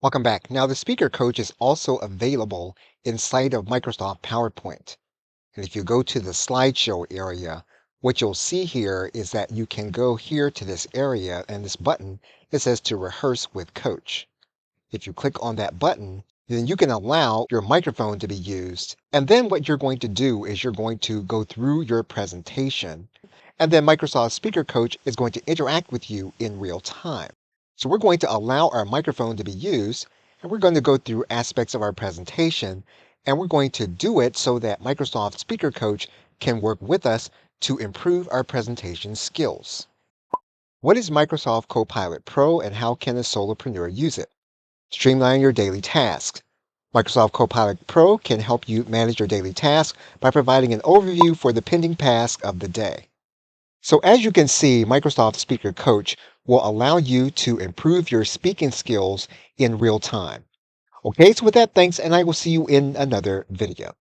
Welcome back. Now, the speaker coach is also available inside of Microsoft PowerPoint. And if you go to the slideshow area, what you'll see here is that you can go here to this area and this button that says to rehearse with coach. If you click on that button, then you can allow your microphone to be used. And then what you're going to do is you're going to go through your presentation. And then Microsoft Speaker Coach is going to interact with you in real time. So we're going to allow our microphone to be used, and we're going to go through aspects of our presentation, and we're going to do it so that Microsoft Speaker Coach can work with us to improve our presentation skills. What is Microsoft Copilot Pro and how can a solopreneur use it? Streamline your daily tasks. Microsoft Copilot Pro can help you manage your daily tasks by providing an overview for the pending tasks of the day. So as you can see, Microsoft Speaker Coach will allow you to improve your speaking skills in real time. Okay, so with that, thanks, and I will see you in another video.